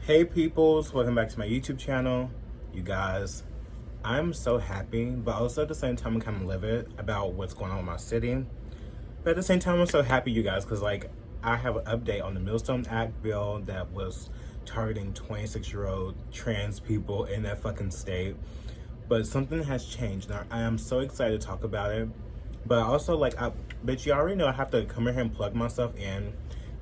Hey peoples, welcome back to my YouTube channel. You guys, I'm so happy, but also at the same time I'm kind of livid about what's going on with my city. But at the same time I'm so happy, you guys, because like I have an update on the Millstone Act bill that was targeting 26-year-old trans people in that fucking state. But something has changed. Now I am so excited to talk about it. But also bitch, you already know I have to come in here and plug myself in.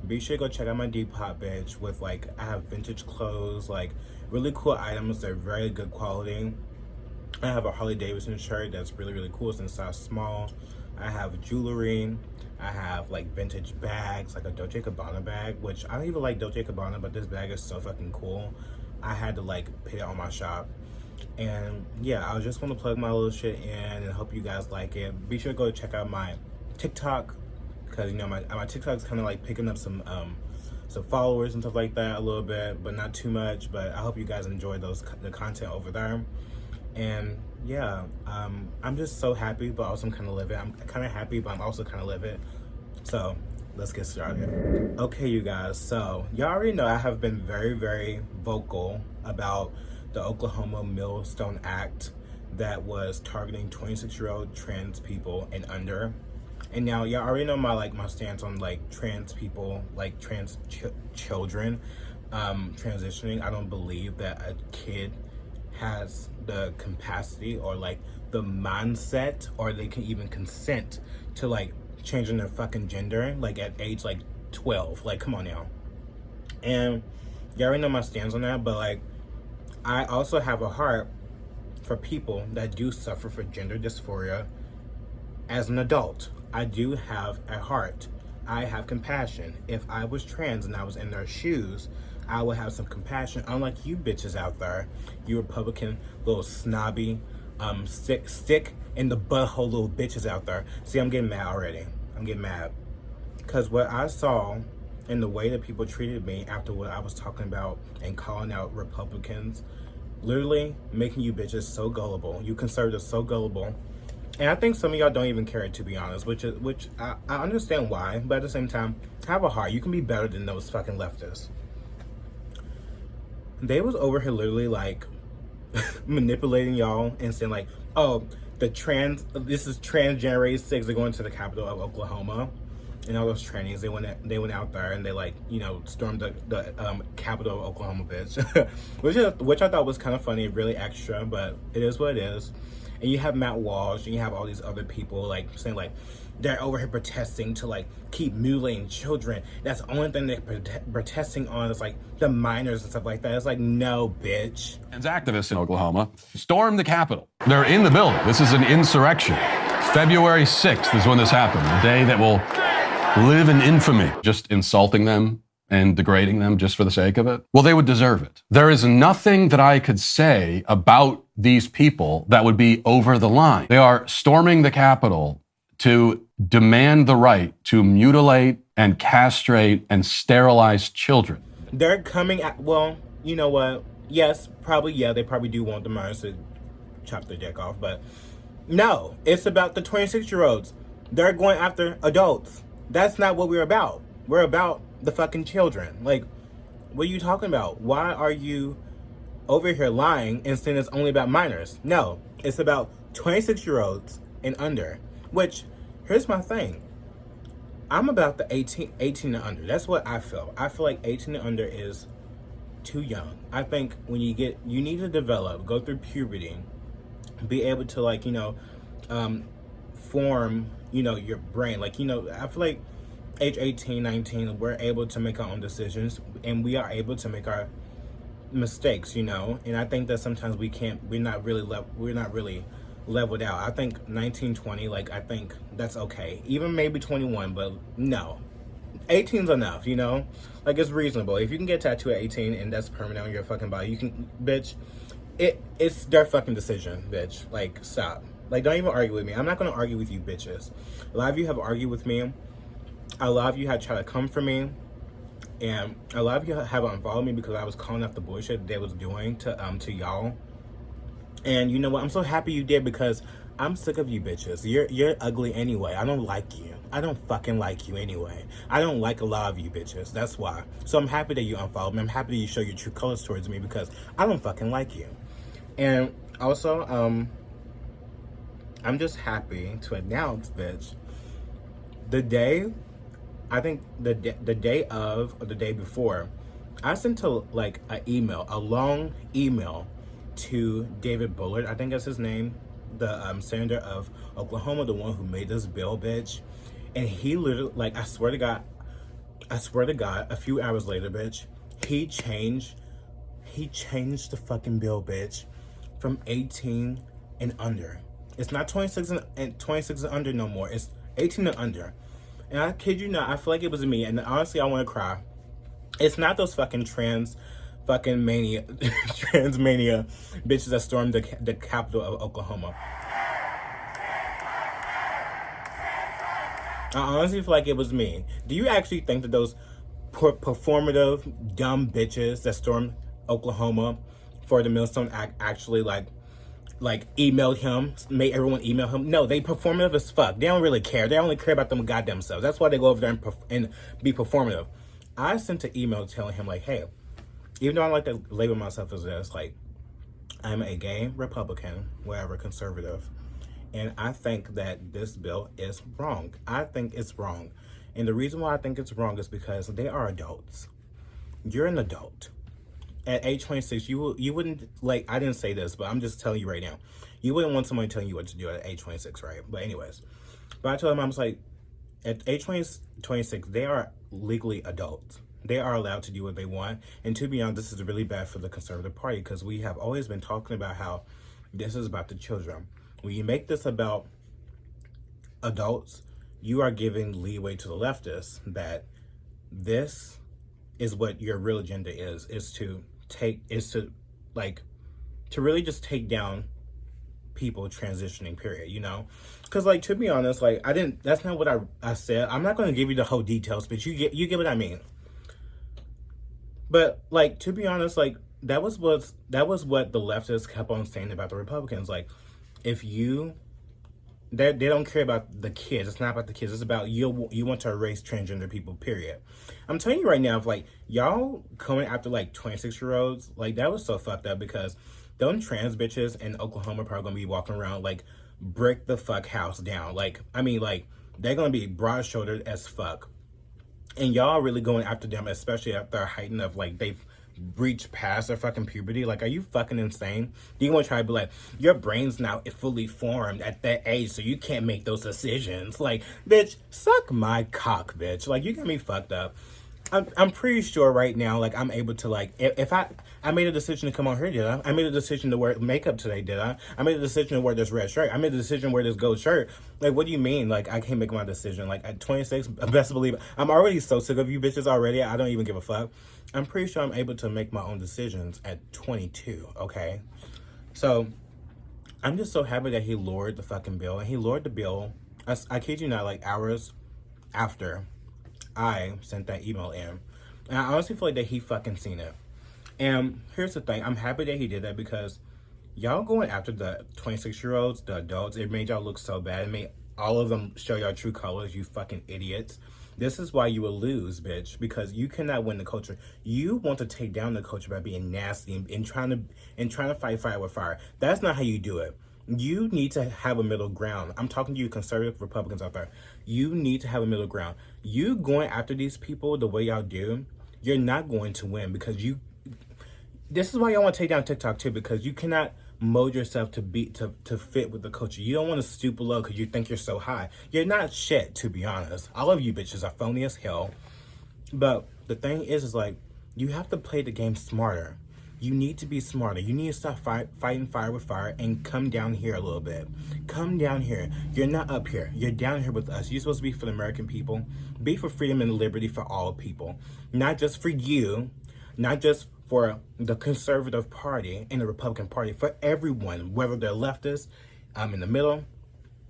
Be sure to go check out my Depop, bitch, with like, I have vintage clothes, like really cool items. They're very good quality. I have a Harley Davidson shirt that's really, really cool. It's in size small. I have jewelry. I have like vintage bags, like a Dolce & Gabbana bag, which I don't even like Dolce & Gabbana, but this bag is so fucking cool. I had to like put it on my shop. And yeah, I was just gonna plug my little shit in and hope you guys like it. Be sure to go check out my TikTok, because you know my TikTok's kind of like picking up some followers and stuff like that a little bit, but not too much. But I hope you guys enjoy the content over there. And yeah, I'm just so happy, but also I'm kind of livid. I'm kind of happy, but I'm also kind of livid. So let's get started. Okay, you guys. So y'all already know I have been very, very vocal about the Oklahoma Millstone Act that was targeting 26-year-old trans people and under. And now y'all already know my stance on like trans people, like trans children transitioning. I don't believe that a kid has the capacity or like the mindset, or they can even consent to like changing their fucking gender like at age like 12. Like, come on now. And y'all already know my stance on that, but like I also have a heart for people that do suffer for gender dysphoria as an adult. I do have a heart. I have compassion. If I was trans and I was in their shoes, I would have some compassion. Unlike you bitches out there, you Republican little snobby, stick in the butthole little bitches out there. See, I'm getting mad already. I'm getting mad. Because what I saw and the way that people treated me after what I was talking about and calling out Republicans, literally making you bitches so gullible. You conservatives so gullible. And I think some of y'all don't even care, to be honest, which I understand why, but at the same time, have a heart. You can be better than those fucking leftists. They was over here literally like manipulating y'all and saying like, oh, this is transgenerated 6, they're going to the capital of Oklahoma. And all those trainings, they went out there and they like, you know, stormed the capital of Oklahoma, bitch. which I thought was kind of funny, really extra, but it is what it is. And you have Matt Walsh and you have all these other people like saying like they're over here protesting to like keep mutilating children. That's the only thing they're protesting on is like the minors and stuff like that. It's like, no, bitch. Trans activists in Oklahoma stormed the Capitol. They're in the building. This is an insurrection. February 6th is when this happened, a day that will live in infamy. Just insulting them and degrading them just for the sake of it? Well, they would deserve it. There is nothing that I could say about these people that would be over the line. They are storming the Capitol to demand the right to mutilate and castrate and sterilize children. They're coming at, well, you know what? Yes, probably, yeah, they probably do want the minors to chop their dick off, but no, it's about the 26-year-olds. They're going after adults. That's not what we're about. We're about the fucking children. Like, what are you talking about? Why are you over here lying and saying it's only about minors? No, it's about 26-year-olds and under. Which, here's my thing. I'm about the 18 and under. That's what I feel. I feel like 18 and under is too young. I think when you need to develop, go through puberty, be able to like, you know, form, you know, your brain. Like, you know, I feel like age 18, 19, we're able to make our own decisions and we are able to make our mistakes, you know. And I think that sometimes we're not really leveled out. I think 19, 20, like, I think that's okay. Even maybe 21, but no. 18's enough, you know? Like, it's reasonable. If you can get a tattoo at 18 and that's permanent on your fucking body, you can, bitch, it's their fucking decision, bitch. Like, stop. Like, don't even argue with me. I'm not gonna argue with you bitches. A lot of you have argued with me. A lot of you had tried to come for me, and a lot of you have unfollowed me because I was calling out the bullshit they was doing to y'all. And you know what? I'm so happy you did, because I'm sick of you bitches. You're ugly anyway. I don't like you. I don't fucking like you anyway. I don't like a lot of you bitches. That's why. So I'm happy that you unfollowed me. I'm happy that you show your true colors towards me because I don't fucking like you. And also, I'm just happy to announce, bitch, the day, I think the day of or the day before, I sent like a long email to David Bullard, I think that's his name, the senator of Oklahoma, the one who made this bill, bitch. And he literally, like, I swear to God, a few hours later, bitch, he changed the fucking bill, bitch, from 18 and under. It's not 26 and 26 and under no more. It's 18 and under. And I kid you not, I feel like it was me. And honestly, I want to cry. It's not those fucking trans mania bitches that stormed the capital of Oklahoma. I honestly feel like it was me. Do you actually think that those performative dumb bitches that stormed Oklahoma for the Millstone Act actually like emailed him, made everyone email him? No, they performative as fuck. They don't really care. They only care about them goddamn selves. That's why they go over there and be performative. I sent an email telling him like, hey, even though I like to label myself as this, like, I'm a gay Republican, whatever, conservative. And I think that this bill is wrong. I think it's wrong. And the reason why I think it's wrong is because they are adults. You're an adult. At age 26, you wouldn't, like, I didn't say this, but I'm just telling you right now. You wouldn't want somebody telling you what to do at age 26, right? But anyways. But I told him, I was like, at age 26, they are legally adults. They are allowed to do what they want. And to be honest, this is really bad for the Conservative Party because we have always been talking about how this is about the children. When you make this about adults, you are giving leeway to the leftists that this is what your real agenda is to really just take down people transitioning, period, you know? Because, like, to be honest, like, that's not what I said. I'm not going to give you the whole details, but you get what I mean. But, like, to be honest, like, that was what the leftists kept on saying about the Republicans. Like, if they don't care about the kids. It's not about the kids. It's about you want to erase transgender people, period. I'm telling you right now, if, like, y'all coming after, like, 26-year-olds, like, that was so fucked up because them trans bitches in Oklahoma are probably going to be walking around, like, brick the fuck house down. Like, I mean, like, they're going to be broad-shouldered as fuck. And y'all really going after them, especially at their heighten of, like, they've reached past their fucking puberty. Like, are you fucking insane? Do you want to try to be like, your brain's now fully formed at that age, so you can't make those decisions? Like, bitch, suck my cock, bitch. Like, you got me fucked up. I'm pretty sure right now, like, I'm able to, like, if I made a decision to come on here, did I? I made a decision to wear makeup today, did I? I made a decision to wear this red shirt. I made a decision to wear this gold shirt. Like, what do you mean? Like, I can't make my decision. Like, at 26, best believe it. I'm already so sick of you bitches already. I don't even give a fuck. I'm pretty sure I'm able to make my own decisions at 22, okay? So, I'm just so happy that he lowered the fucking bill. And he lowered the bill, I kid you not, like, hours after I sent that email in. And I honestly feel like that he fucking seen it. And here's the thing. I'm happy that he did that because y'all going after the 26-year-olds, the adults, it made y'all look so bad. It made all of them show y'all true colors, you fucking idiots. This is why you will lose, bitch, because you cannot win the culture. You want to take down the culture by being nasty and trying to fight fire with fire. That's not how you do it. You need to have a middle ground. I'm talking to you conservative Republicans out there. You need to have a middle ground. You going after these people the way y'all do, you're not going to win because this is why y'all want to take down TikTok too, because you cannot mold yourself to fit with the culture. You don't want to stoop low because you think you're so high. You're not shit, to be honest. All of you bitches are phony as hell. But the thing is like, you have to play the game smarter. You need to be smarter. You need to stop fighting fire with fire and come down here a little bit. Come down here. You're not up here. You're down here with us. You're supposed to be for the American people. Be for freedom and liberty for all people. Not just for you. Not just for the Conservative Party and the Republican Party. For everyone, whether they're leftist, in the middle,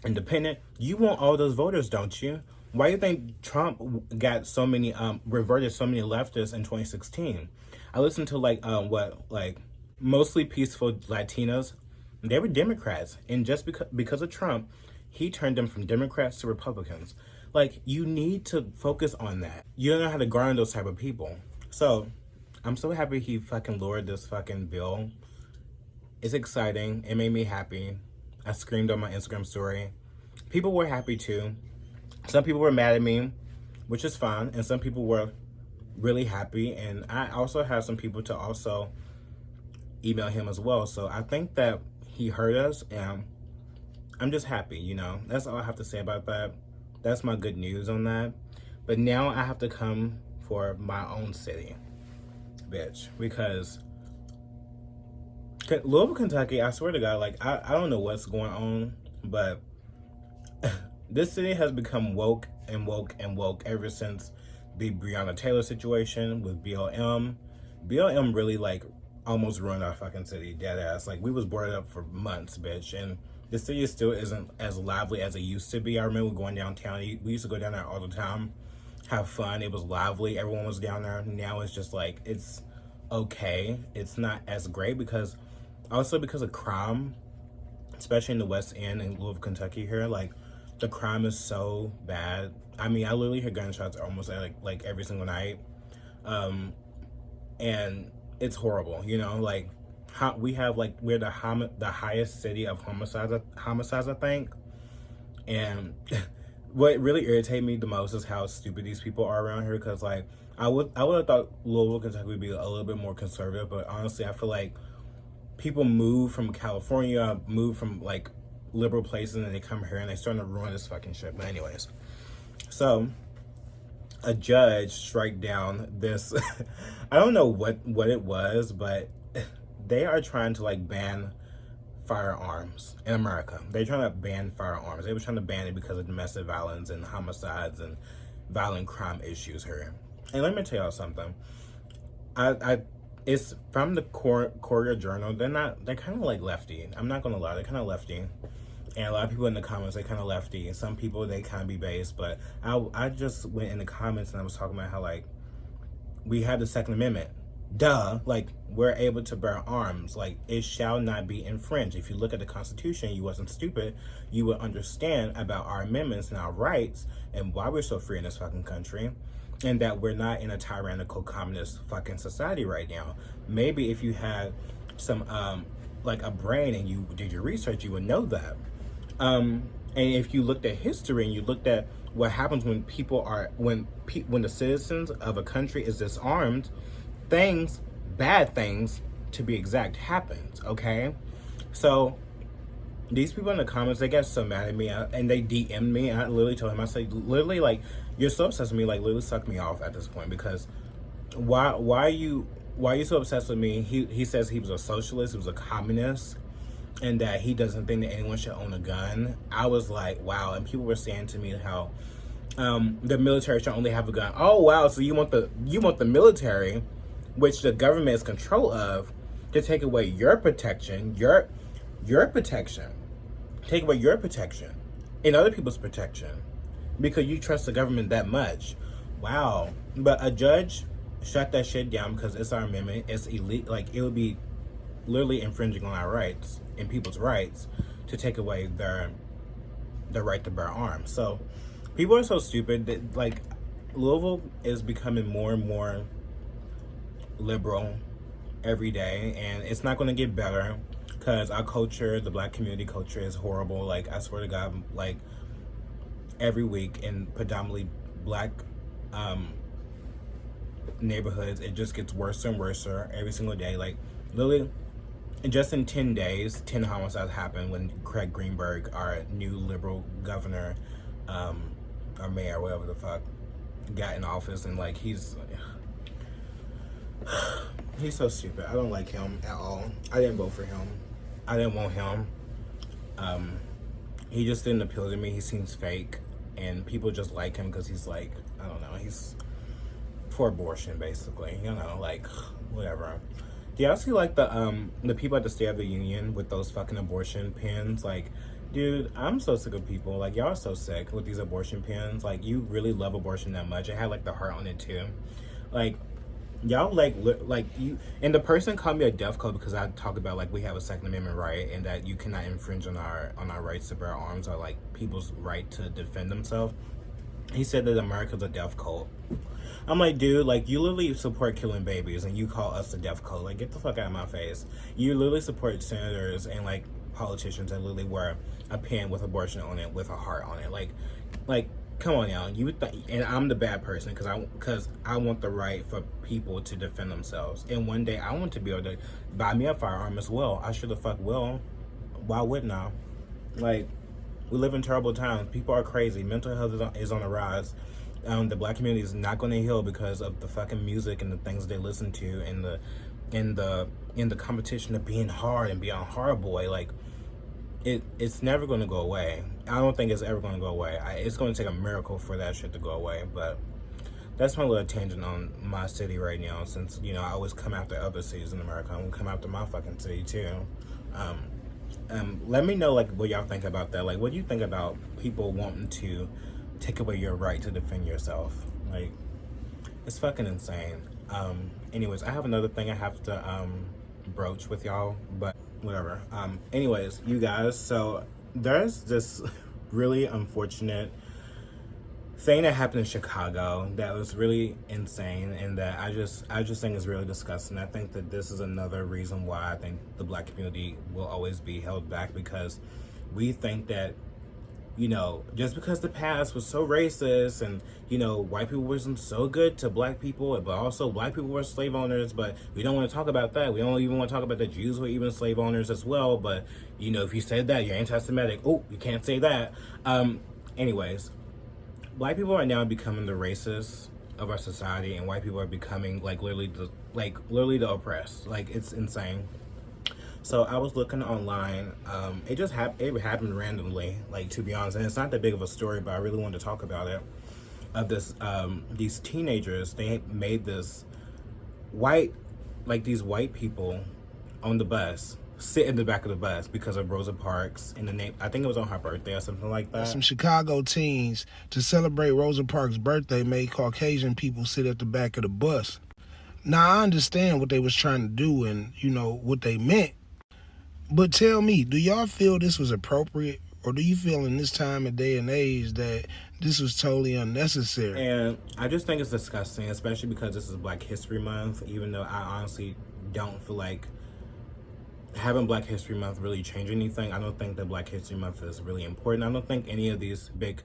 independent. You want all those voters, don't you? Why do you think Trump got so many, reverted so many leftists in 2016? I listened to mostly peaceful Latinos. They were Democrats, and just because of Trump, he turned them from Democrats to Republicans. Like, you need to focus on that. You don't know how to garner those type of people. So, I'm so happy he fucking lowered this fucking bill. It's exciting. It made me happy. I screamed on my Instagram story. People were happy too. Some people were mad at me, which is fine. And some people were really happy. And I also had some people to also email him as well. So I think that he heard us, and I'm just happy, you know. That's all I have to say about that. That's my good news on that. But now I have to come for my own city, bitch, because Louisville, Kentucky, I swear to God, like, I don't know what's going on, but this city has become woke and woke and woke ever since the Breonna Taylor situation with BLM. BLM really, like, almost ruined our fucking city, dead ass. Like, we was boarded up for months, bitch, and the city still isn't as lively as it used to be. I remember going downtown. We used to go down there all the time, have fun. It was lively. Everyone was down there. Now it's just like, it's okay. It's not as great because of crime, especially in the West End in Louisville, Kentucky here. Like, the crime is so bad. I mean, I literally hear gunshots almost like every single night. And it's horrible, you know, like, we're the highest city of homicides, I think. And what really irritated me the most is how stupid these people are around here, because, like, I would have thought Louisville, Kentucky would be a little bit more conservative, but honestly, I feel like people move from California, move from, like, liberal places, and they come here and they starting to ruin this fucking shit. But anyways, so a judge strike down this I don't know what it was, but they are trying to, like, ban firearms in America. They're trying to ban firearms. They were trying to ban it because of domestic violence and homicides and violent crime issues here. And let me tell y'all something. It's from the Courier Journal. They're kind of like lefty. I'm not gonna lie, they're kind of lefty. And a lot of people in the comments, they kind of lefty. And some people, they kind of be based. But I just went in the comments and I was talking about how, like, we have the Second Amendment. Duh. Like, we're able to bear arms. Like, it shall not be infringed. If you look at the Constitution, you wasn't stupid, you would understand about our amendments and our rights and why we're so free in this fucking country. And that we're not in a tyrannical communist fucking society right now. Maybe if you had some, like, a brain and you did your research, you would know that. And if you looked at history and you looked at what happens when when the citizens of a country is disarmed, bad things to be exact, happens, okay? So these people in the comments, they got so mad at me, and they DM'd me, and I literally told him, I said, literally, like, you're so obsessed with me, like, literally suck me off at this point, because why are you so obsessed with me? He says he was a socialist, he was a communist, and that he doesn't think that anyone should own a gun. I was like, wow. And people were saying to me how the military should only have a gun. Oh wow, so you want the military, which the government is control of, to take away your protection, your protection, take away your protection and other people's protection because you trust the government that much. Wow. But a judge shut that shit down because it's our amendment. It's elite. Like, it would be literally infringing on our rights and people's rights to take away the right to bear arms. So people are so stupid that, like, Louisville is becoming more and more liberal every day, and it's not going to get better because our culture, the black community culture, is horrible. Like, I swear to God, like, every week in predominantly black neighborhoods, it just gets worse and worse every single day. Like, literally, just in 10 days, 10 homicides happened when Craig Greenberg, our new liberal governor, or mayor, whatever the fuck, got in office. And, like, he's so stupid. I don't like him at all. I didn't vote for him. I didn't want him. He just didn't appeal to me. He seems fake, and people just like him because he's, like, I don't know, he's for abortion, basically, you know, like, whatever. Do y'all see, like, the people at the State of the Union with those fucking abortion pins? Like, dude, I'm so sick of people. Like, y'all are so sick with these abortion pins. Like, you really love abortion that much. It had, like, the heart on it, too. Like, y'all, like you, and the person called me a death code because I talk about, like, we have a Second Amendment right and that you cannot infringe on our rights to bear arms or, like, people's right to defend themselves. He said that America's a death cult. I'm like, dude, like, you literally support killing babies and you call us a death cult. Like, get the fuck out of my face. You literally support senators and, like, politicians that literally wear a pin with abortion on it with a heart on it. Like, come on now. And I'm the bad person because I want the right for people to defend themselves. And one day I want to be able to buy me a firearm as well. I sure the fuck will. Why wouldn't I? Like, we live in terrible times. People are crazy. Mental health is on the rise. The black community is not going to heal because of the fucking music and the things they listen to, and the competition of being hard and being a hard boy. Like, it's never going to go away. I don't think it's ever going to go away. It's going to take a miracle for that shit to go away. But that's my little tangent on my city right now. Since, you know, I always come after other cities in America, I'm gonna come after my fucking city too. Let me know, like, what y'all think about that. Like, what do you think about people wanting to take away your right to defend yourself? Like, it's fucking insane. Anyways, I have another thing I have to broach with y'all, but whatever. Anyways, you guys, so there's this really unfortunate thing that happened in Chicago that was really insane, and that I just think is really disgusting. I think that this is another reason why I think the black community will always be held back, because we think that, you know, just because the past was so racist and, you know, white people wasn't so good to black people, but also black people were slave owners, but we don't want to talk about that. We don't even want to talk about the Jews were even slave owners as well. But, you know, if you said that, you're anti-Semitic. Oh, you can't say that. Anyways, black people are now becoming the racists of our society, and white people are becoming literally the oppressed. Like, it's insane. So I was looking online. It happened randomly, like, to be honest, and it's not that big of a story, but I really wanted to talk about it. Of this, these teenagers, they made this these white people on the bus sit in the back of the bus because of Rosa Parks in the name. I think it was on her birthday or something like that. Some Chicago teens, to celebrate Rosa Parks' birthday, made Caucasian people sit at the back of the bus. Now, I understand what they was trying to do and, you know, what they meant. But tell me, do y'all feel this was appropriate, or do you feel in this time and day and age that this was totally unnecessary? And I just think it's disgusting, especially because this is Black History Month, even though I honestly don't feel like having Black History Month really change anything. I don't think that Black History Month is really important. I don't think any of these big,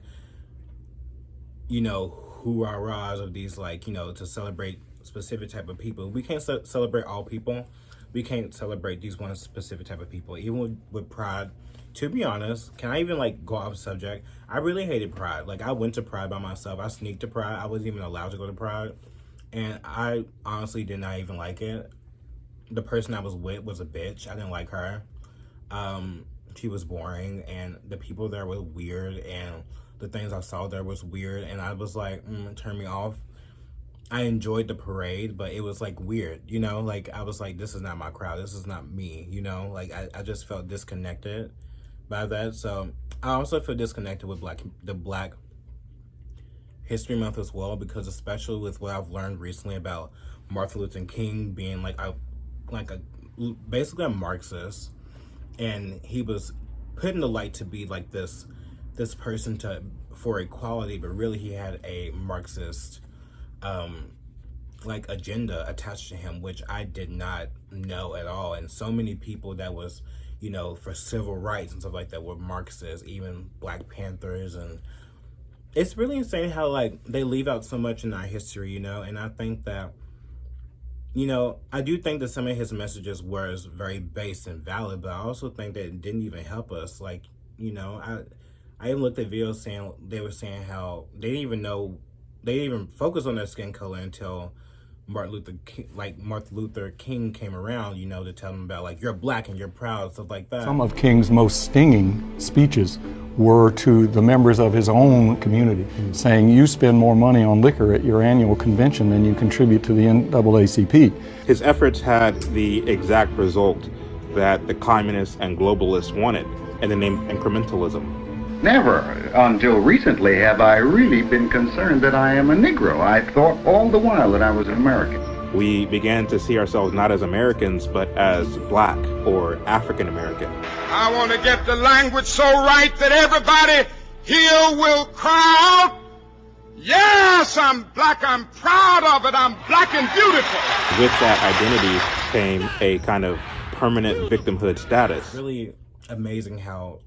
you know, hoorah-rahs of these, like, you know, to celebrate specific type of people. We can't celebrate all people. We can't celebrate these one specific type of people. Even with Pride, to be honest, can I even, like, go off subject? I really hated Pride. Like, I went to Pride by myself. I sneaked to Pride. I wasn't even allowed to go to Pride. And I honestly did not even like it. The person I was with was a bitch. I didn't like her. She was boring, and the people there were weird, and the things I saw there was weird, and I was like, turn me off. I enjoyed the parade, but it was, like, weird, you know? Like, I was like, this is not my crowd. This is not me, you know? Like, I just felt disconnected by that. So I also feel disconnected with the Black History Month as well, because especially with what I've learned recently about Martin Luther King being basically a Marxist, and he was put in the light to be like this person for equality, but really he had a Marxist agenda attached to him, which I did not know at all. And so many people that was, you know, for civil rights and stuff like that were Marxists, even Black Panthers, and it's really insane how, like, they leave out so much in our history, you know. And I think that, you know, I do think that some of his messages were very based and valid, but I also think that it didn't even help us. Like, you know, I even looked at videos saying, they were saying how they didn't even focus on their skin color until Martin Luther King came around, you know, to tell them about, like, you're Black and you're proud, stuff like that. Some of King's most stinging speeches were to the members of his own community, saying, you spend more money on liquor at your annual convention than you contribute to the NAACP. His efforts had the exact result that the communists and globalists wanted, in the name of incrementalism. Never until recently have I really been concerned that I am a Negro. I thought all the while that I was an American. We began to see ourselves not as Americans, but as Black or African American. I want to get the language so right that everybody here will cry out, Yes, I'm black. I'm proud of it. I'm black and beautiful. With that identity came a kind of permanent victimhood status. Really amazing how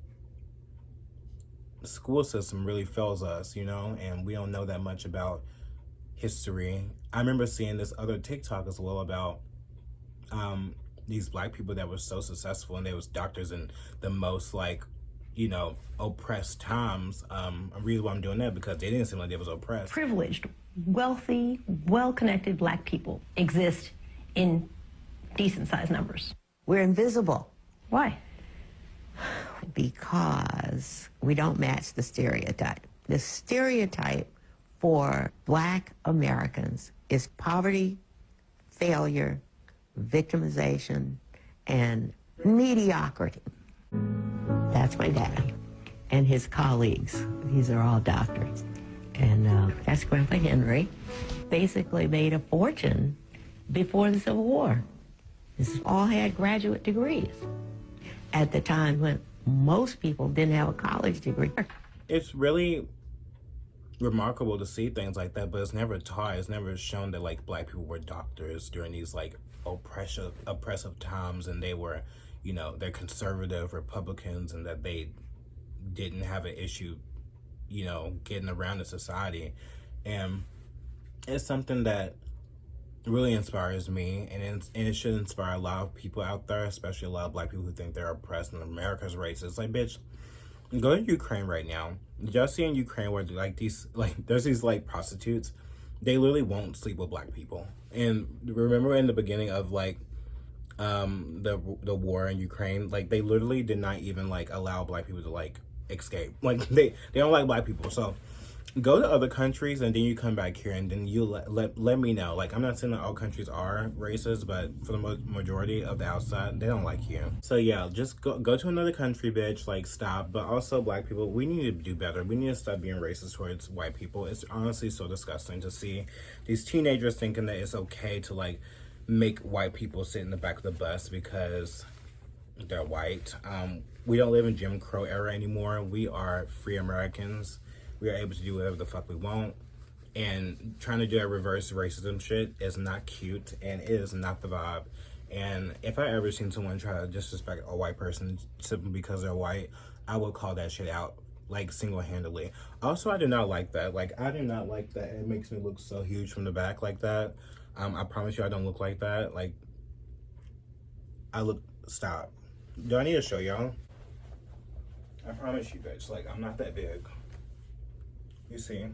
the school system really fails us, you know, and we don't know that much about history. I remember seeing this other TikTok as well about these black people that were so successful, and they was doctors in the most, like, you know, oppressed times. A reason why I'm doing that, because they didn't seem like they was oppressed. Privileged, wealthy, well-connected black people exist in decent-sized numbers. We're invisible. Why? Because we don't match the stereotype. The stereotype for black Americans is poverty, failure, victimization, and mediocrity. That's my dad and his colleagues. These are all doctors. And that's Grandpa Henry. Basically made a fortune before the Civil War. This all had graduate degrees at the time when most people didn't have a college degree. It's really remarkable to see things like that, but it's never taught. It's never shown that, like, black people were doctors during these, like, oppressive times, and they were, you know, they're conservative Republicans, and that they didn't have an issue, you know, getting around in society. And it's something that really inspires me, and it should inspire a lot of people out there, especially a lot of black people who think they're oppressed and America's racist. Like, bitch, go to Ukraine right now. Did y'all see in Ukraine where, like, these, like, there's these, like, prostitutes? They literally won't sleep with black people. And remember in the beginning of, like, the war in Ukraine, like, they literally did not even, like, allow black people to, like, escape. Like, they don't like black people. So go to other countries, and then you come back here, and then you let me know. Like, I'm not saying that all countries are racist, but for the majority of the outside, they don't like you. So yeah, just go to another country, bitch. Like, stop. But also, black people, we need to do better. We need to stop being racist towards white people. It's honestly so disgusting to see these teenagers thinking that it's okay to, like, make white people sit in the back of the bus because they're white. We don't live in Jim Crow era anymore. We are free Americans. We are able to do whatever the fuck we want. And trying to do that reverse racism shit is not cute, and it is not the vibe. And if I ever seen someone try to disrespect a white person simply because they're white, I would call that shit out, like, single-handedly. Also, I do not like that. Like, I do not like that. It makes me look so huge from the back like that. I promise you I don't look like that. Like, I look, stop. Do I need to show y'all? I promise you, bitch. Like, I'm not that big. You see?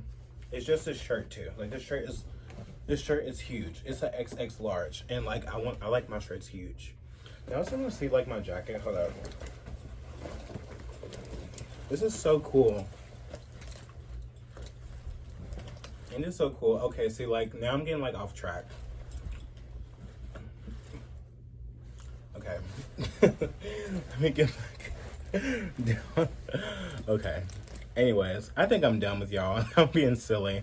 It's just this shirt too. Like, this shirt is huge. It's an XX large. And, like, I like my shirts huge. Now I also want to see, like, my jacket. Hold up. This is so cool. And it's so cool. Okay, see, like, now I'm getting, like, off track. Okay. Let me get back down. Okay. Anyways, I think I'm done with y'all. I'm being silly.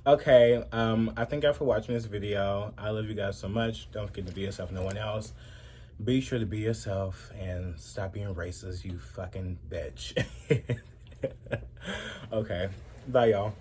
Okay, I thank y'all for watching this video. I love you guys so much. Don't forget to be yourself, no one else. Be sure to be yourself and stop being racist, you fucking bitch. Okay, bye y'all.